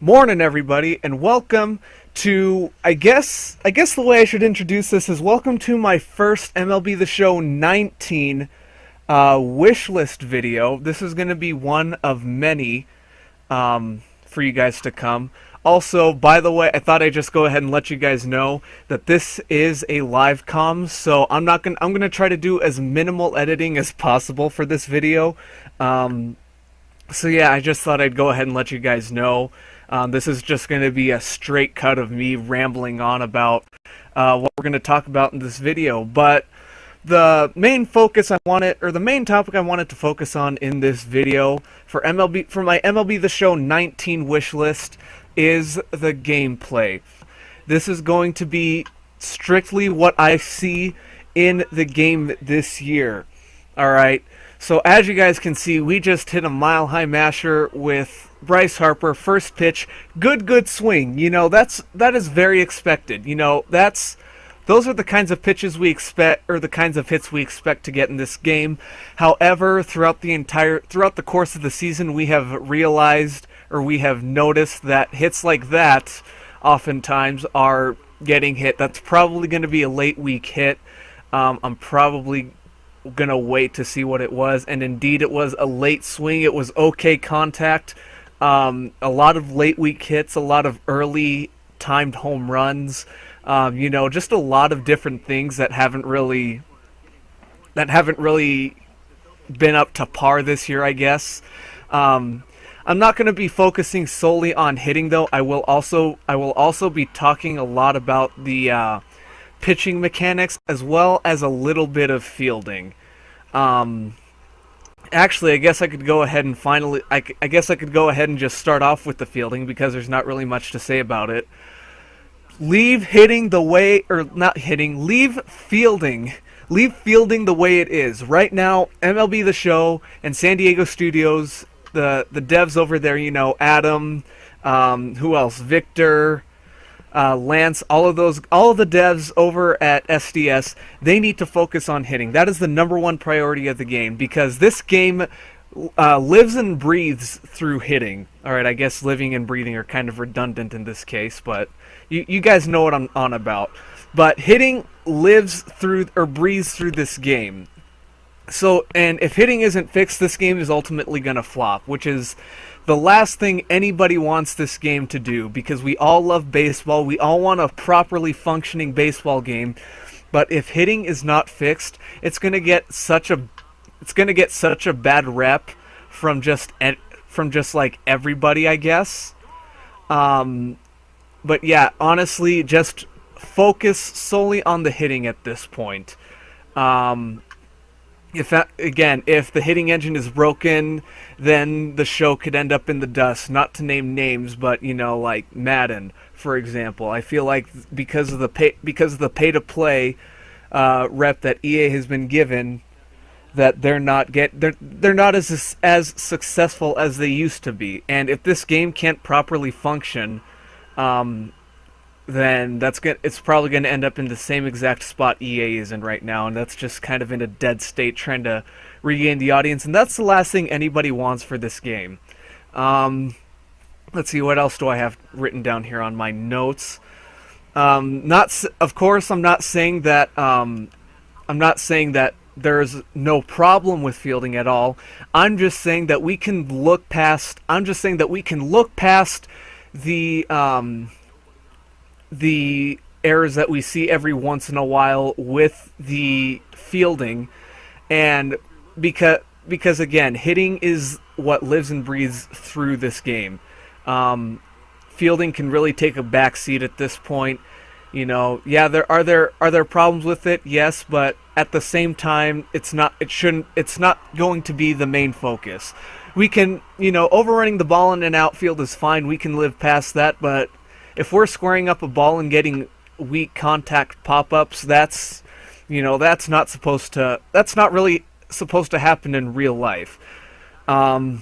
Morning, everybody, and welcome to, I guess the way I should introduce this is welcome to my first MLB The Show 19 wish list video. This is going to be one of many for you guys to come. Also, by the way, I thought I'd just go ahead and let you guys know that this is a live comm, so I'm gonna try to do as minimal editing as possible for this video. So yeah, I just thought I'd go ahead and let you guys know. This is just going to be a straight cut of me rambling on about what we're going to talk about in this video. But the main focus the main topic I wanted to focus on in this video for my MLB The Show 19 wish list is the gameplay. This is going to be strictly what I see in the game this year. Alright, so as you guys can see, we just hit a mile-high masher with Bryce Harper, first pitch, good swing. You know, that is very expected. You know, those are the kinds of pitches we expect, or the kinds of hits we expect to get in this game. However, throughout the course of the season, we have realized, or we have noticed, that hits like that oftentimes are getting hit. That's probably going to be a late week hit. I'm probably gonna wait to see what it was, and indeed it was a late swing. It was okay contact. A lot of late week hits, a lot of early timed home runs, you know, just a lot of different things that haven't really been up to par this year, I guess. I'm not going to be focusing solely on hitting, though. I will also be talking a lot about the pitching mechanics as well as a little bit of fielding. Actually, I guess I could go ahead and just start off with the fielding, because there's not really much to say about it. Leave fielding the way it is. Right now, MLB The Show and San Diego Studios, the devs over there, you know, Adam, who else? Victor, Lance, all of the devs over at SDS, they need to focus on hitting. That is the number one priority of the game, because this game lives and breathes through hitting. Alright, I guess living and breathing are kind of redundant in this case, but you guys know what I'm on about. But hitting lives through, or breathes through, this game. So, and if hitting isn't fixed, this game is ultimately going to flop, which is the last thing anybody wants this game to do, because we all love baseball. We all want a properly functioning baseball game. But if hitting is not fixed, it's going to get such a bad rep from just like everybody, I guess. But yeah, honestly, just focus solely on the hitting at this point. If the hitting engine is broken, then the show could end up in the dust. Not to name names, but you know, like Madden, for example. I feel like because of the pay to play rep that EA has been given, that they're not as successful as they used to be. And if this game can't properly function, then it's probably going to end up in the same exact spot EA is in right now, and that's just kind of in a dead state, trying to regain the audience, and that's the last thing anybody wants for this game. Let's see, what else do I have written down here on my notes? Of course, I'm not saying that there's no problem with fielding at all. I'm just saying that we can look past the errors that we see every once in a while with the fielding, and because again, hitting is what lives and breathes through this game. Fielding can really take a back seat at this point. You know, yeah, there are problems with it, yes, but at the same time, it's not going to be the main focus. We can, you know, overrunning the ball in an outfield is fine. We can live past that, but if we're squaring up a ball and getting weak contact pop-ups, that's not really supposed to happen in real life. I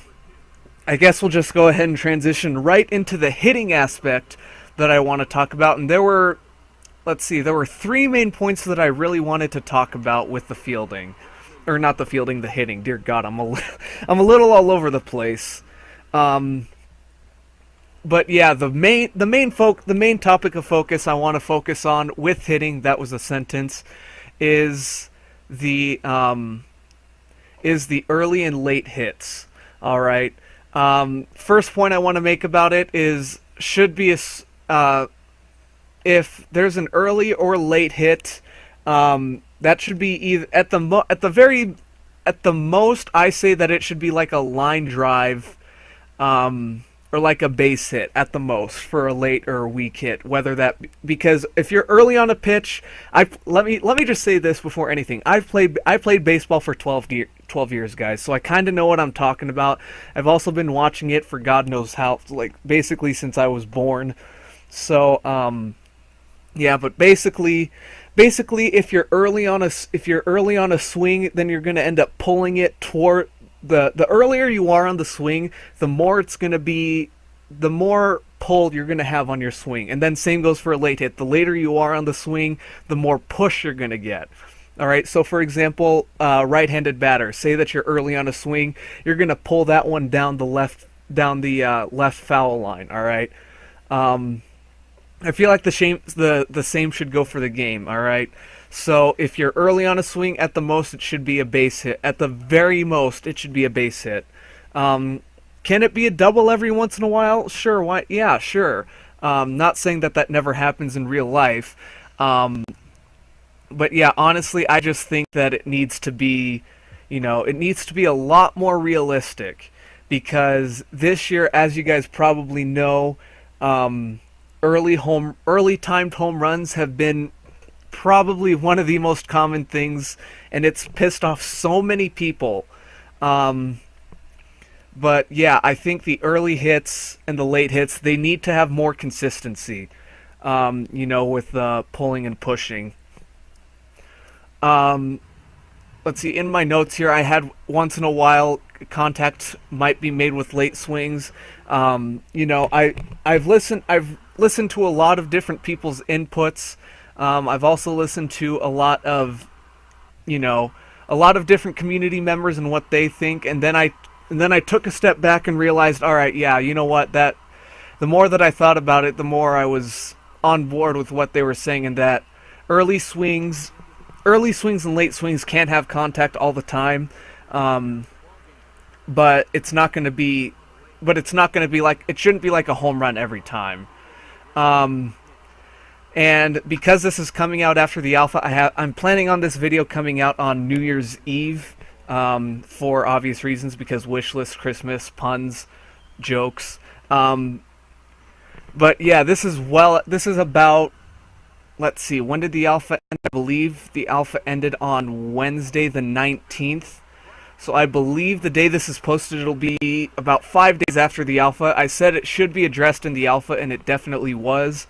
guess we'll just go ahead and transition right into the hitting aspect that I want to talk about, and there were three main points that I really wanted to talk about with the fielding. Or not the fielding, the hitting. Dear God, I'm a little all over the place. but yeah, the main topic of focus I want to focus on with hitting, that was a sentence, is the early and late hits. All right. First point I want to make about it is should be if there's an early or late hit, that should be either at the most I say that it should be like a line drive, or like a base hit at the most for a late or a weak hit. Whether that because if you're early on a pitch, let me just say this before anything. I played baseball for 12 years, guys, so I kind of know what I'm talking about. I've also been watching it for God knows how, like basically since I was born. So yeah, but basically if you're early on a swing, then you're going to end up pulling it toward the earlier you are on the swing, the more it's going to be, the more pull you're going to have on your swing. And then same goes for a late hit. The later you are on the swing, the more push you're going to get. All right, so for example, right-handed batter, say that you're early on a swing, you're going to pull that one down the left foul line. All right. I feel like the same should go for the game. All right. So if you're early on a swing, at the most it should be a base hit. At the very most, it should be a base hit. Can it be a double every once in a while? Sure. Why? Yeah, sure. Not saying that that never happens in real life. But yeah, honestly, I just think that it needs to be, it needs to be a lot more realistic, because this year, as you guys probably know, early timed home runs have been probably one of the most common things, and it's pissed off so many people. But yeah, I think the early hits and the late hits, they need to have more consistency, with pulling and pushing. Let's see, in my notes here, I had once in a while contact might be made with late swings. I've listened to a lot of different people's inputs. I've also listened to a lot of different community members and what they think, and then I took a step back and realized, all right, yeah, you know what, that the more that I thought about it, the more I was on board with what they were saying, and that early swings and late swings can't have contact all the time, but it's not going to be like, it shouldn't be like a home run every time. And because this is coming out after the alpha, I'm planning on this video coming out on New Year's Eve, for obvious reasons, because wishlist, Christmas, puns, jokes. But yeah, this is about, let's see, when did the alpha end? I believe the alpha ended on Wednesday the 19th. So I believe the day this is posted, it'll be about 5 days after the alpha. I said it should be addressed in the alpha, and it definitely was.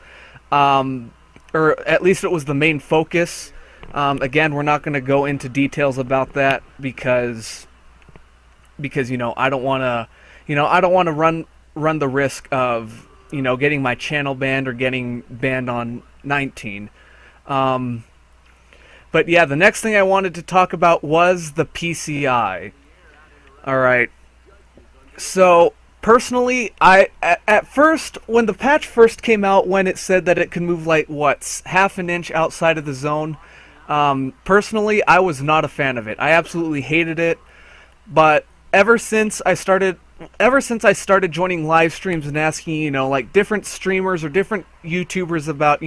Or at least it was the main focus. Again, we're not going to go into details about that because I don't want to run the risk of getting my channel banned or getting banned on 19. But yeah, the next thing I wanted to talk about was the PCI. All right. So personally, at first, when the patch first came out, when it said that it could move like half an inch outside of the zone, personally, I was not a fan of it. I absolutely hated it. But ever since I started joining live streams and asking, like different streamers or different YouTubers about,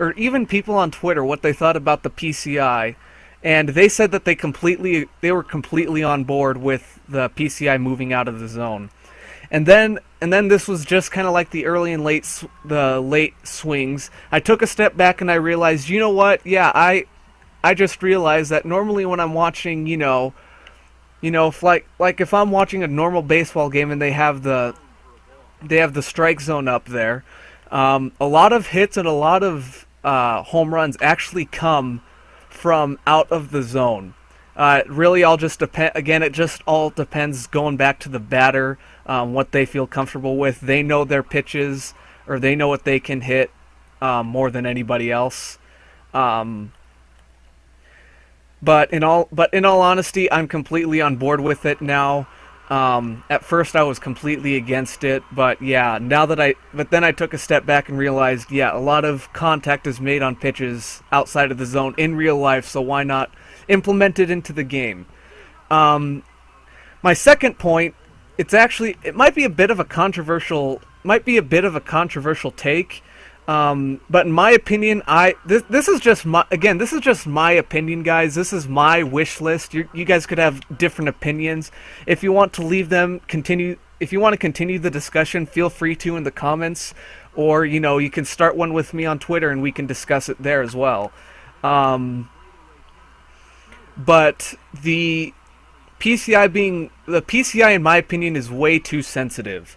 or even people on Twitter, what they thought about the PCI, and they said that they were completely on board with the PCI moving out of the zone. And then this was just kind of like the early and late swings. I took a step back and I realized, you know what? Yeah, I just realized that normally when I'm watching, if I'm watching a normal baseball game and they have the strike zone up there, a lot of hits and a lot of home runs actually come from out of the zone. It really all just depend. Again, it just all depends. Going back to the batter, what they feel comfortable with. They know their pitches, or they know what they can hit more than anybody else. But in all honesty, I'm completely on board with it now. At first I was completely against it, but yeah, but then I took a step back and realized, yeah, a lot of contact is made on pitches outside of the zone in real life, so why not implement it into the game? My second point, it might be a bit of a controversial take, but in my opinion, this is just my opinion, guys. This is my wish list. You guys could have different opinions. If you want to leave them, if you want to continue the discussion, feel free to in the comments, or you can start one with me on Twitter and we can discuss it there as well. But the PCI, in my opinion, is way too sensitive.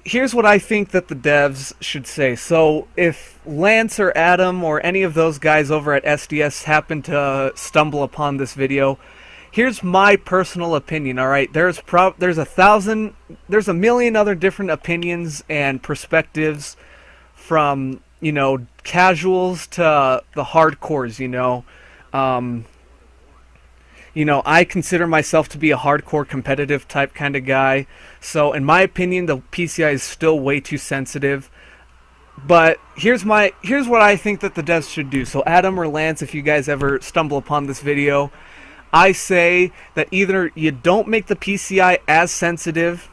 Here's what I think that the devs should say. So if Lance or Adam or any of those guys over at SDS happen to stumble upon this video, here's my personal opinion. All right, there's a million other different opinions and perspectives, from casuals to the hardcores. I consider myself to be a hardcore competitive type kind of guy. So in my opinion, the PCI is still way too sensitive. But here's what I think that the devs should do. So Adam or Lance, if you guys ever stumble upon this video, I say that either you don't make the PCI as sensitive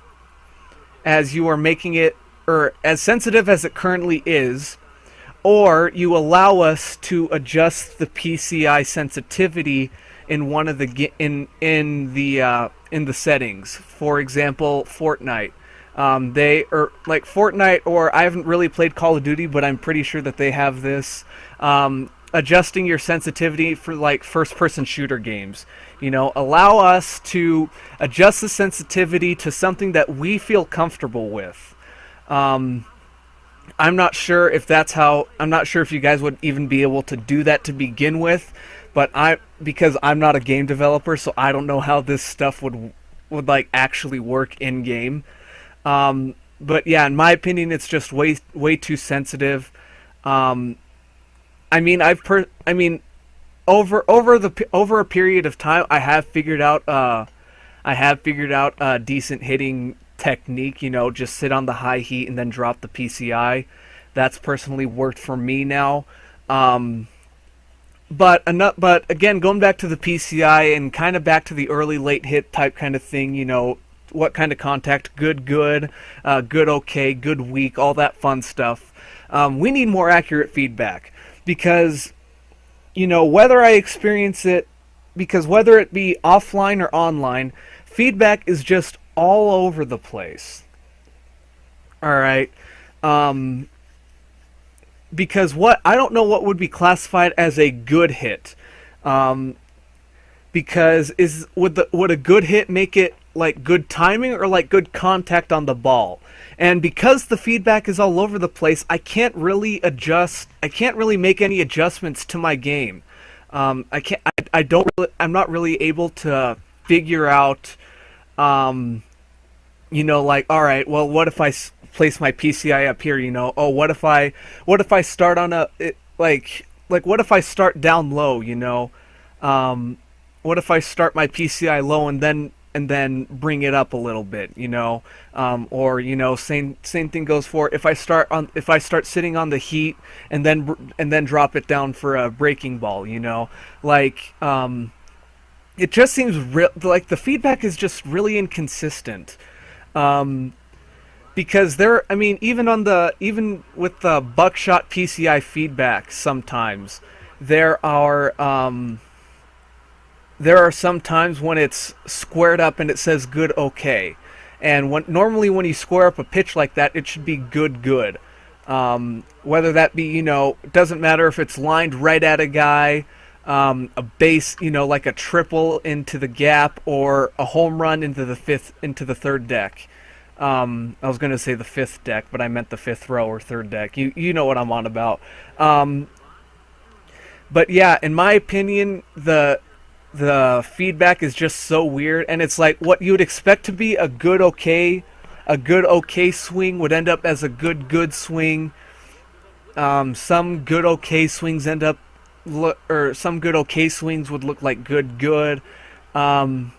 as you are making it, or as sensitive as it currently is, or you allow us to adjust the PCI sensitivity in one of the in the settings. For example, Fortnite. Like Fortnite, or I haven't really played Call of Duty, but I'm pretty sure that they have this, adjusting your sensitivity for like first-person shooter games. Allow us to adjust the sensitivity to something that we feel comfortable with. I'm not sure if you guys would even be able to do that to begin with, but because I'm not a game developer, so I don't know how this stuff would like actually work in game. But yeah, in my opinion, it's just way too sensitive. Over a period of time, I have figured out a decent hitting technique. Just sit on the high heat and then drop the PCI. That's personally worked for me now. But again, going back to the PCI and kind of back to the early late hit type kind of thing, what kind of contact, good, okay, good, weak, all that fun stuff. We need more accurate feedback, because whether I experience it, because whether it be offline or online, feedback is just all over the place. Alright, because I don't know what would be classified as a good hit, because would a good hit make it like good timing or like good contact on the ball? And because the feedback is all over the place, I can't really make any adjustments to my game. I'm not really able to figure out, like, all right, well, what if I place my PCI up here? Oh, what if I start on what if I start down low? What if I start my PCI low and then bring it up a little bit, or same thing goes for if I start sitting on the heat and then drop it down for a breaking ball, it just seems like the feedback is just really inconsistent, because even with the buckshot PCI feedback, sometimes there are some times when it's squared up and it says good, okay. And normally when you square up a pitch like that, it should be good. Whether that be, it doesn't matter if it's lined right at a guy, a base, like a triple into the gap, or a home run into the third deck. I was going to say the fifth deck, but I meant the fifth row or third deck. You know what I'm on about. But yeah, in my opinion, the feedback is just so weird, and it's like what you would expect to be a good okay swing would end up as a good swing. Some good okay swings would look like good. Um,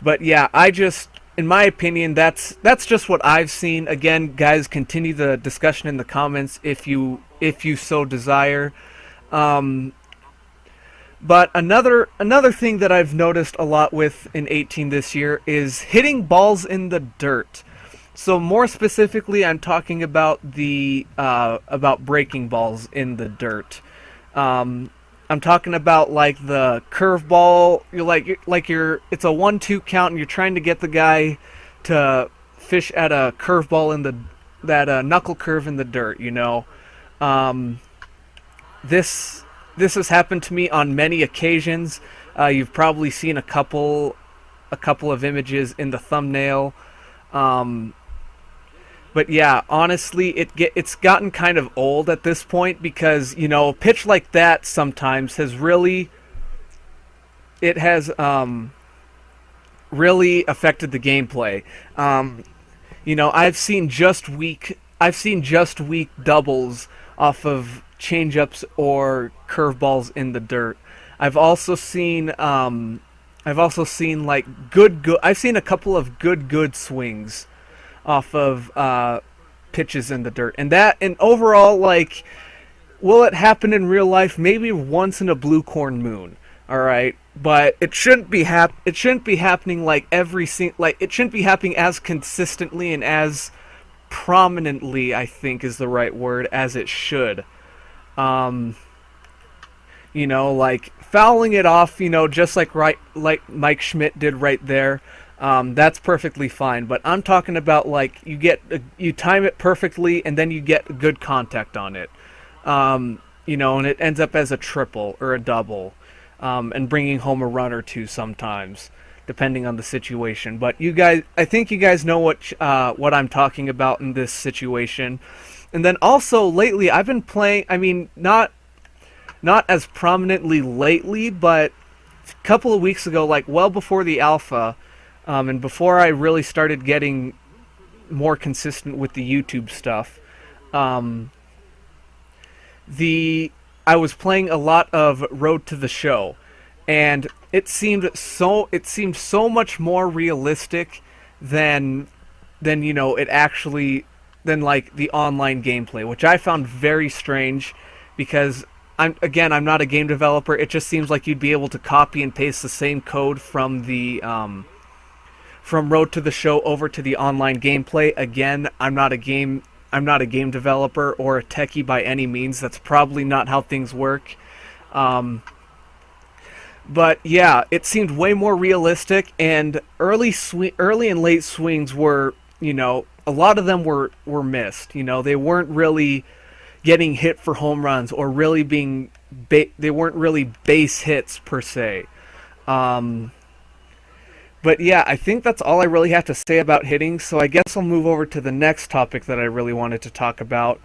but yeah, in my opinion, that's just what I've seen. Again, guys, continue the discussion in the comments if you so desire. Um, but another thing that I've noticed a lot with in 18 this year is hitting balls in the dirt. So more specifically, I'm talking about the about breaking balls in the dirt. Um, I'm talking about like the curveball. It's a 1-2 count, and you're trying to get the guy to fish at a curveball in the that knuckle curve in the dirt. Um, this this has happened to me on many occasions. You've probably seen a couple of images in the thumbnail. Um, but yeah, honestly, it's gotten kind of old at this point because a pitch like that sometimes has really it has really affected the gameplay. I've seen just weak doubles off of changeups or curveballs in the dirt. I've also seen like good. I've seen a couple of good swings off of pitches in the dirt, and overall, like, will it happen in real life? Maybe once in a blue corn moon. All right, but it shouldn't be happening like it shouldn't be happening as consistently and as prominently, I think is the right word, as it should. Um, like fouling it off, just like Mike Schmidt did right there. That's perfectly fine. But I'm talking about like you time it perfectly and then you get good contact on it. And it ends up as a triple or a double, and bringing home a run or two sometimes, depending on the situation. But I think you guys know what I'm talking about in this situation. And then also lately, I've been playing. I mean, not as prominently lately, but a couple of weeks ago, like well before the alpha, and before I really started getting more consistent with the YouTube stuff, um, I was playing a lot of Road to the Show, and it seemed so much more realistic than it actually than like the online gameplay, which I found very strange because I'm not a game developer. It just seems like you'd be able to copy and paste the same code from the from Road to the Show over to the online gameplay. Again, I'm not a game developer or a techie by any means. That's probably not how things work. But yeah, it seemed way more realistic, and early and late swings were, a lot of them were missed. They weren't really getting hit for home runs or really they weren't really base hits per se. But yeah, I think that's all I really have to say about hitting, so I guess I'll move over to the next topic that I really wanted to talk about,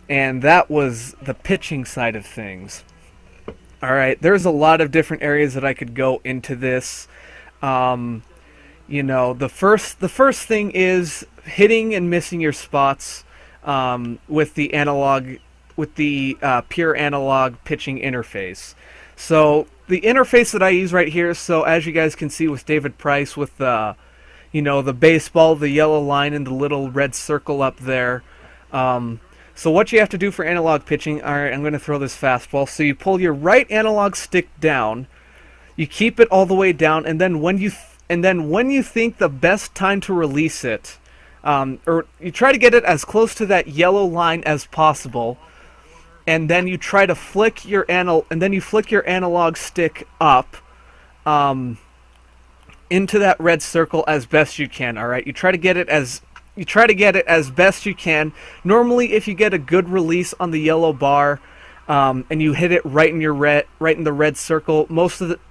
and that was the pitching side of things. Alright, there's a lot of different areas that I could go into this. The first thing is hitting and missing your spots with the pure analog pitching interface. So the interface that I use right here, so as you guys can see with David Price with the baseball, the yellow line and the little red circle up there. So what you have to do for analog pitching, alright, I'm going to throw this fastball. So you pull your right analog stick down, you keep it all the way down, and then when you think the best time to release it, or you try to get it as close to that yellow line as possible, and then you try to flick your analog stick up into that red circle as best you can. All right, you try to get it as best you can. Normally, if you get a good release on the yellow bar, and you hit it right in the red circle,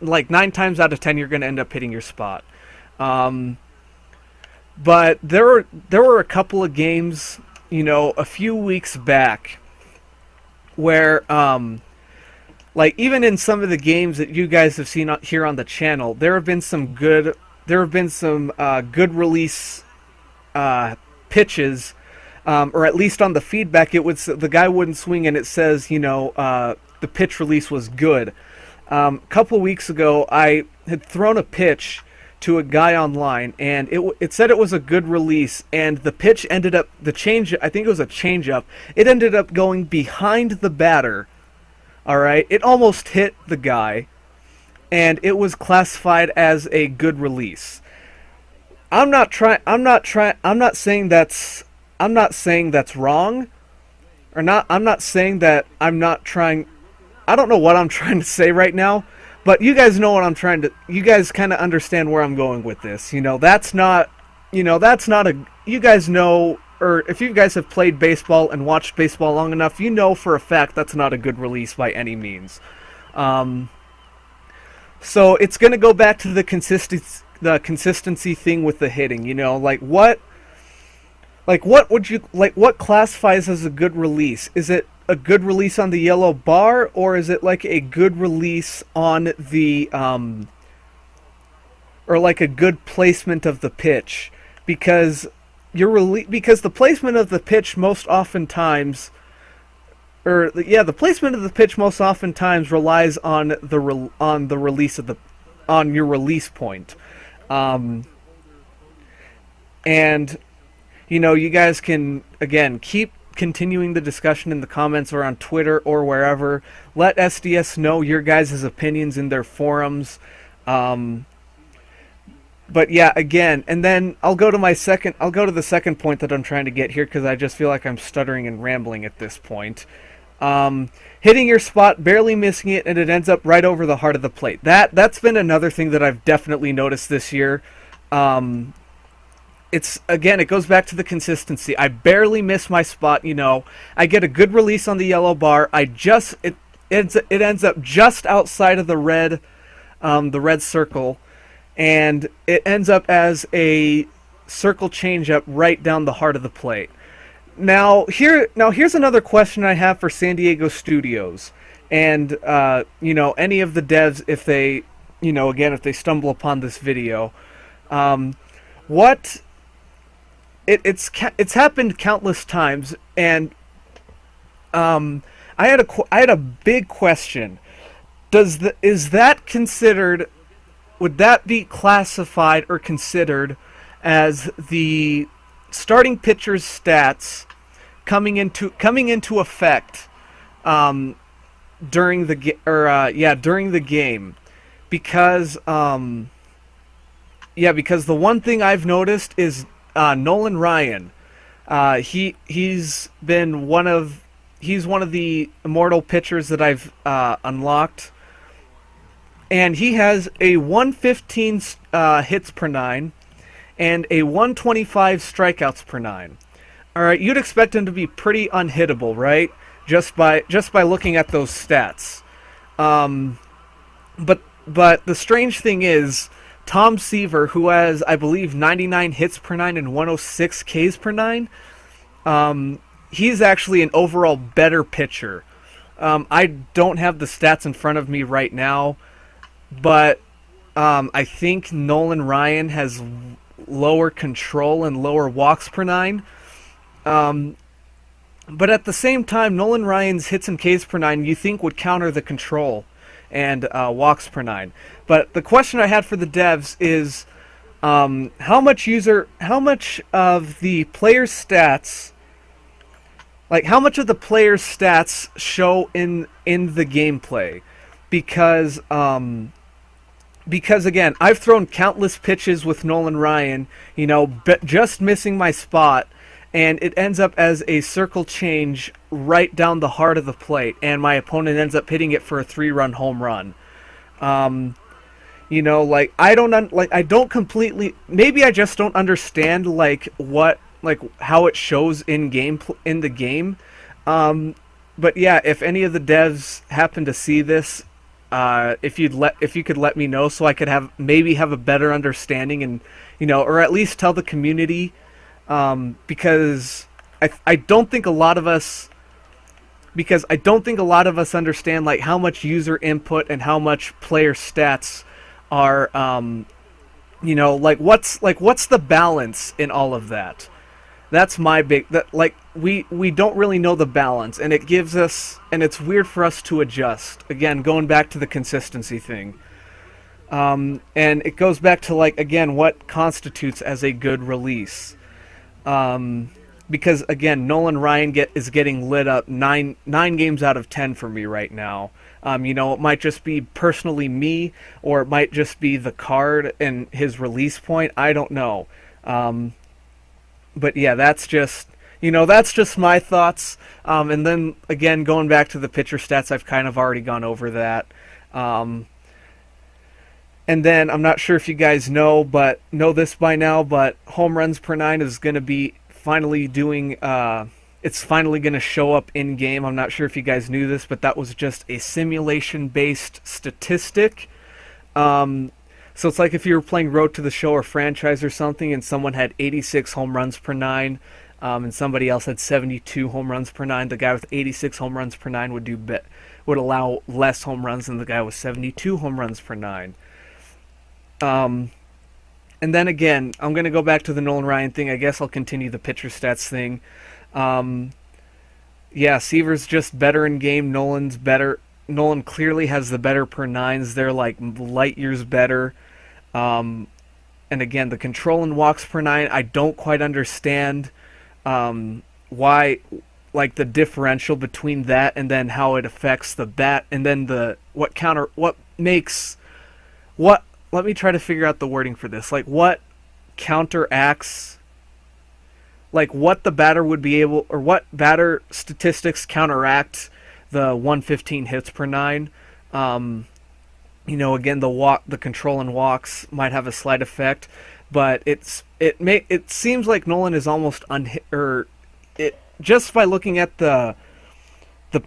like 9 times out of 10, you're going to end up hitting your spot. But there were a couple of games, a few weeks back, where like even in some of the games that you guys have seen here on the channel, there have been some good release pitches, or at least on the feedback the guy wouldn't swing and it says the pitch release was good. A couple of weeks ago I had thrown a pitch to a guy online, and it said it was a good release, and the pitch ended up, I think it was a changeup, it ended up going behind the batter. All right, it almost hit the guy, and it was classified as a good release. I'm not saying that's wrong, or not. I'm not saying that I'm not trying. I don't know what I'm trying to say right now, but you guys know what I'm trying to. You guys kind of understand where I'm going with this. That's not. That's not a. You guys know, or if you guys have played baseball and watched baseball long enough, you know for a fact that's not a good release by any means. So it's going to go back to the consistency thing with the hitting. What classifies as a good release? Is it a good release on the yellow bar, or is it like a good release on the or like a good placement of the pitch? Because the placement of the pitch most oftentimes, the placement of the pitch most oftentimes relies on the release of on your release point. And you guys can again keep continuing the discussion in the comments or on Twitter or wherever. Let SDS know your guys' opinions in their forums. But yeah, again, and then I'll go to the second point that I'm trying to get here, because I just feel like I'm stuttering and rambling at this point. Hitting your spot, barely missing it, and it ends up right over the heart of the plate. That's been another thing that I've definitely noticed this year. It goes back to the consistency. I barely miss my spot. I get a good release on the yellow bar. It ends up just outside of the red circle, and it ends up as a circle changeup right down the heart of the plate. Here's another question I have for San Diego Studios, and any of the devs, if they if they stumble upon this video, it's happened countless times, and I had a big question. Would that be classified or considered as the starting pitcher's stats coming into effect during the game? Because because the one thing I've noticed is Nolan Ryan. He's one of the immortal pitchers that I've unlocked, and he has a 115 hits per 9 and a 125 strikeouts per 9. All right, you'd expect him to be pretty unhittable, right? Just by looking at those stats. But the strange thing is, Tom Seaver, who has, I believe, 99 hits per 9 and 106 Ks per 9, he's actually an overall better pitcher. I don't have the stats in front of me right now, but I think Nolan Ryan has lower control and lower walks per 9. But at the same time, Nolan Ryan's hits and Ks per 9 you think would counter the control and walks per 9. But the question I had for the devs is, how much of the player's stats, how much of the player's stats show in the gameplay? Because again, I've thrown countless pitches with Nolan Ryan, just missing my spot, and it ends up as a circle change right down the heart of the plate, and my opponent ends up hitting it for a 3-run home run. I don't completely, maybe I just don't understand how it shows in the game. But yeah, if any of the devs happen to see this, if you could let me know, so I could have a better understanding, and or at least tell the community, because I don't think a lot of us understand how much user input and how much player stats are, what's the balance in all of that. That's my big, we don't really know the balance, and it gives us, and it's weird for us to adjust. Again, going back to the consistency thing. And it goes back to, like, again, what constitutes as a good release. Because again, Nolan Ryan is getting lit up nine games out of 10 for me right now. It might just be personally me, or it might just be the card and his release point. I don't know. But yeah, that's just my thoughts. And then again, going back to the pitcher stats, I've kind of already gone over that. And then I'm not sure if you guys know this by now, but home runs per nine is going to be finally doing. It's finally going to show up in game. I'm not sure if you guys knew this, but that was just a simulation-based statistic. So it's like if you were playing Road to the Show or Franchise or something, and someone had 86 home runs per nine, and somebody else had 72 home runs per nine. The guy with 86 home runs per nine would allow less home runs than the guy with 72 home runs per nine. And then again, I'm going to go back to the Nolan Ryan thing. I guess I'll continue the pitcher stats thing. Yeah, Seaver's just better in game. Nolan's better. Nolan clearly has the better per nines. They're like light years better. And again, the control and walks per nine, I don't quite understand why, like, the differential between that and then how it affects the bat, and then let me try to figure out the wording for this. Like, what counteracts, like, what the batter would be able, or what batter statistics counteract the 115 hits per nine. Again, the control and walks might have a slight effect, but it seems like Nolan is almost just by looking at the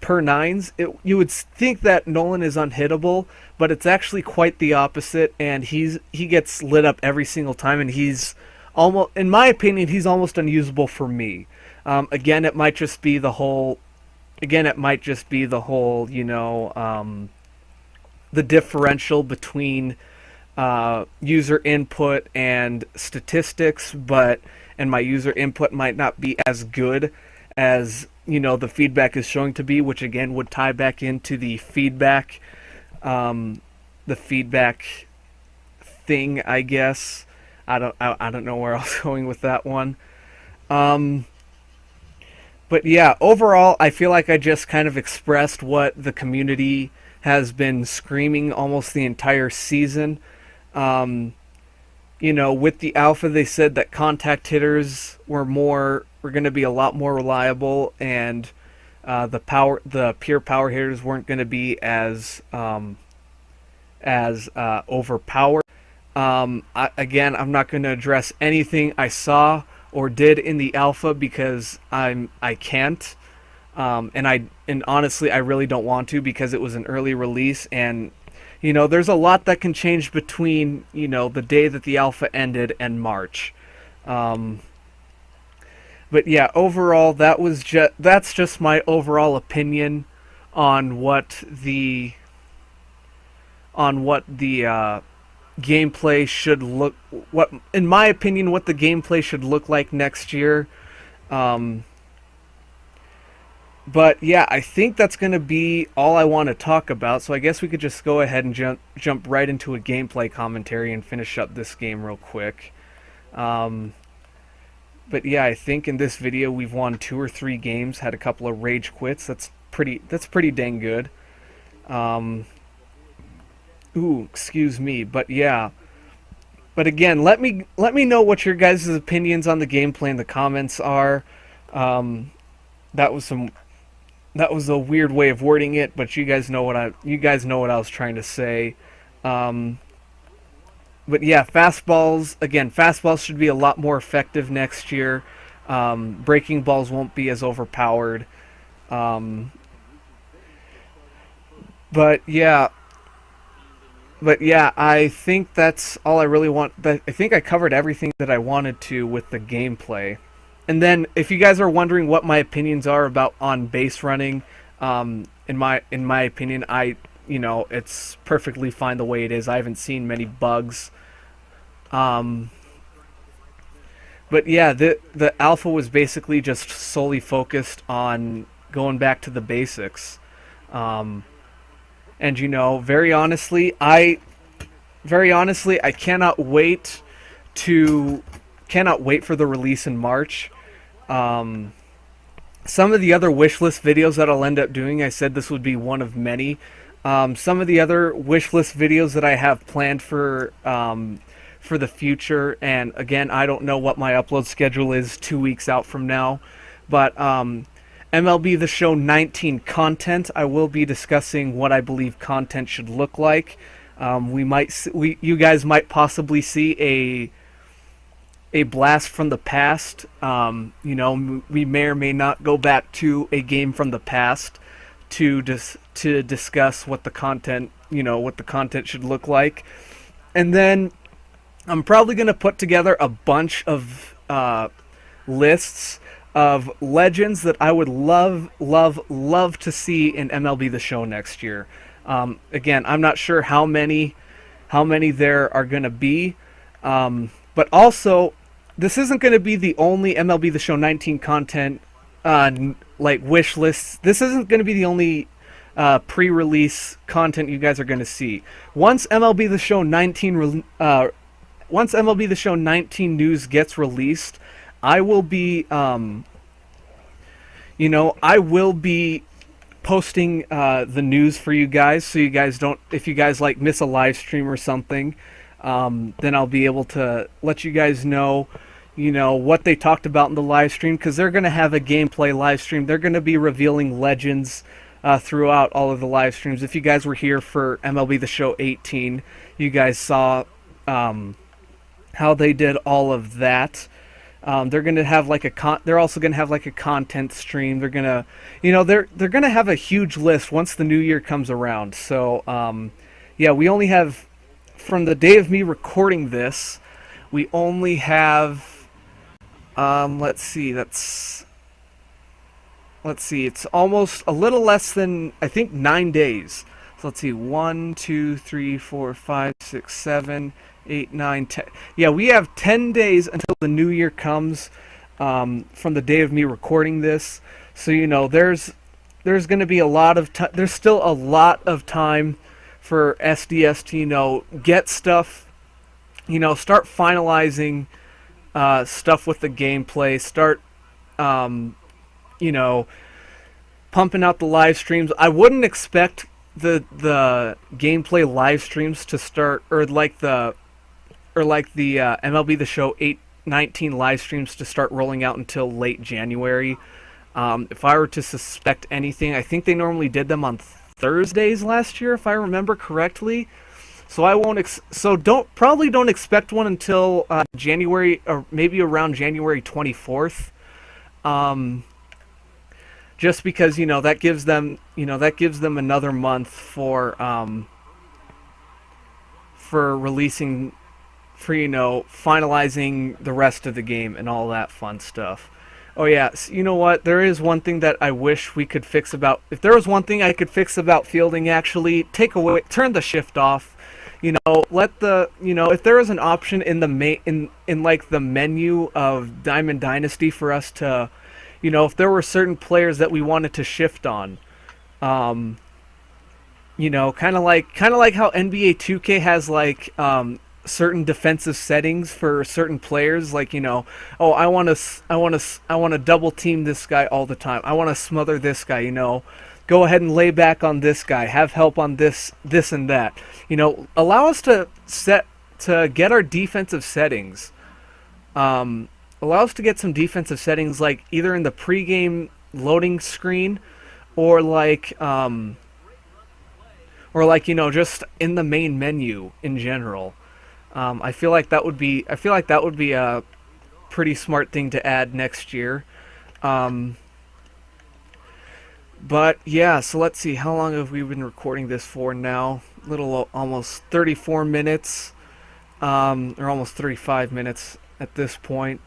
per nines, you would think that Nolan is unhittable, but it's actually quite the opposite, and he gets lit up every single time, and he's almost, in my opinion, he's almost unusable for me. Again, it might just be the whole, the differential between user input and statistics, and my user input might not be as good as the feedback is showing to be, which again would tie back into the feedback thing, I guess. I don't know where I was going with that one. But yeah, overall, I feel like I just kind of expressed what the community has been screaming almost the entire season. With the alpha, they said that contact hitters were going to be a lot more reliable, and the pure power hitters weren't going to be as overpowered. I'm not going to address anything I saw or did in the alpha because I can't, and honestly I really don't want to, because it was an early release, and there's a lot that can change between the day that the alpha ended and March. But yeah, overall that's just my overall opinion on what the gameplay should look, in my opinion, what the gameplay should look like next year. But yeah, I think that's going to be all I want to talk about, so I guess we could just go ahead and jump right into a gameplay commentary and finish up this game real quick. But yeah, I think in this video we've won 2 or 3 games, had a couple of rage quits. That's pretty dang good. Excuse me, but yeah. But again, let me know what your guys' opinions on the gameplay in the comments are. That was a weird way of wording it, but you guys know what I was trying to say. But yeah, fastballs should be a lot more effective next year. Breaking balls won't be as overpowered. But yeah, I think that's all I really want. I think I covered everything that I wanted to with the gameplay. And then, if you guys are wondering what my opinions are on base running, in my opinion, it's perfectly fine the way it is. I haven't seen many bugs. But yeah, the alpha was basically just solely focused on going back to the basics. And very honestly, very honestly, I to cannot wait for the release in March. Um, some of the other wish list videos that I'll end up doing, I said this would be one of many. Some of the other wish list videos that I have planned for the future, and again, I don't know what my upload schedule is 2 weeks out from now, but MLB The Show 19 content, I will be discussing what I believe content should look like. You guys might possibly see a blast from the past. We may or may not go back to a game from the past to discuss what the content should look like, and then I'm probably going to put together a bunch of lists of legends that I would love, love, love to see in MLB The Show next year. Again, I'm not sure how many there are going to be, but also this isn't going to be the only MLB The Show 19 content like wish lists. This isn't going to be the only pre-release content you guys are going to see. Once MLB The Show 19 once MLB The Show 19 news gets released, I will be posting the news for you guys, so you guys don't, if you guys like miss a live stream or something, then I'll be able to let you guys know, what they talked about in the live stream, because they're going to have a gameplay live stream. They're going to be revealing legends throughout all of the live streams. If you guys were here for MLB The Show 18, you guys saw how they did all of that. They're going to have they're also going to have like a content stream. They're going to, they're going to have a huge list once the new year comes around. So, we only have, from the day of me recording this, we only have, let's see, it's almost a little less than, I think, 9 days. So let's see, 1, 2, 3, 4, 5, 6, 7, 8, 9, 10. Yeah, we have 10 days until the new year comes from the day of me recording this. So, there's going to be a lot of time. There's still a lot of time for SDS to, get stuff, start finalizing stuff with the gameplay, start, pumping out the live streams. I wouldn't expect the gameplay live streams to start, or like the MLB The Show 19 live streams to start rolling out until late January. If I were to suspect anything, I think they normally did them on Thursdays last year, if I remember correctly. So I won't. Probably don't expect one until January, or maybe around January 24th. Just because that gives them another month for releasing, for finalizing the rest of the game and all that fun stuff. Oh yeah, you know what? There is one thing that I wish we could fix about. If there was one thing I could fix about fielding, actually, turn the shift off. Let the if there was an option in the in like the menu of Diamond Dynasty for us to, if there were certain players that we wanted to shift on, kind of like how NBA 2K has like certain defensive settings for certain players, like oh, I want to double team this guy all the time. I want to smother this guy. Go ahead and lay back on this guy. Have help on this and that. Allow us to get our defensive settings. Allow us to get some defensive settings, like either in the pregame loading screen, or just in the main menu in general. I feel like that would be a pretty smart thing to add next year. But yeah, so let's see, how long have we been recording this for now? Almost 34 minutes, or almost 35 minutes at this point.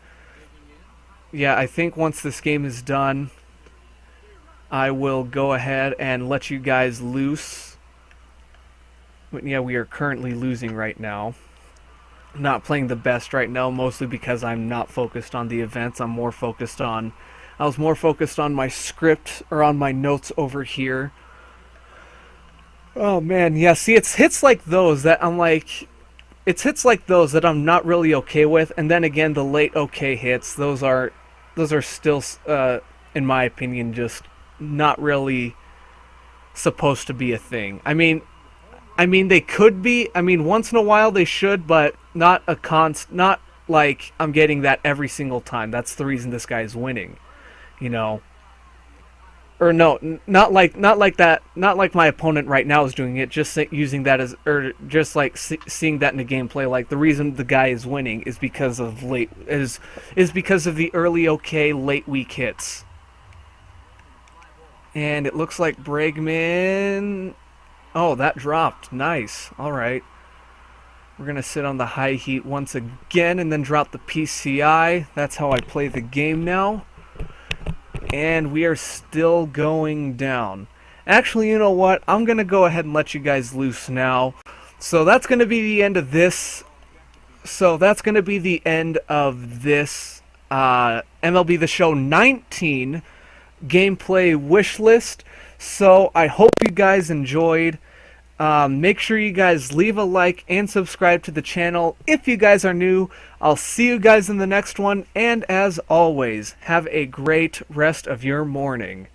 Yeah, I think once this game is done, I will go ahead and let you guys loose. But yeah, we are currently losing right now. Not playing the best right now, mostly because I'm not focused on the events. I was more focused on my script, or on my notes over here. Oh man, yeah, see, it's hits like those that I'm like, it's hits like those that I'm not really okay with, and then again the late okay hits. Those are still, in my opinion, just not really supposed to be a thing. I mean they could be. I mean once in a while they should, but not a not like I'm getting that every single time. That's the reason this guy is winning, you know. Or no, not like that. Not like my opponent right now is doing it. Just using that as, or just like seeing that in the gameplay. Like the reason the guy is winning is because of because of the early okay, late weak hits. And it looks like Bregman. Oh, that dropped. Nice. All right. We're going to sit on the high heat once again and then drop the PCI. That's how I play the game now. And we are still going down. Actually, you know what? I'm going to go ahead and let you guys loose now. So that's going to be the end of this. MLB The Show 19 gameplay wish list. So I hope you guys enjoyed. Make sure you guys leave a like and subscribe to the channel if you guys are new. I'll see you guys in the next one, and as always, have a great rest of your morning.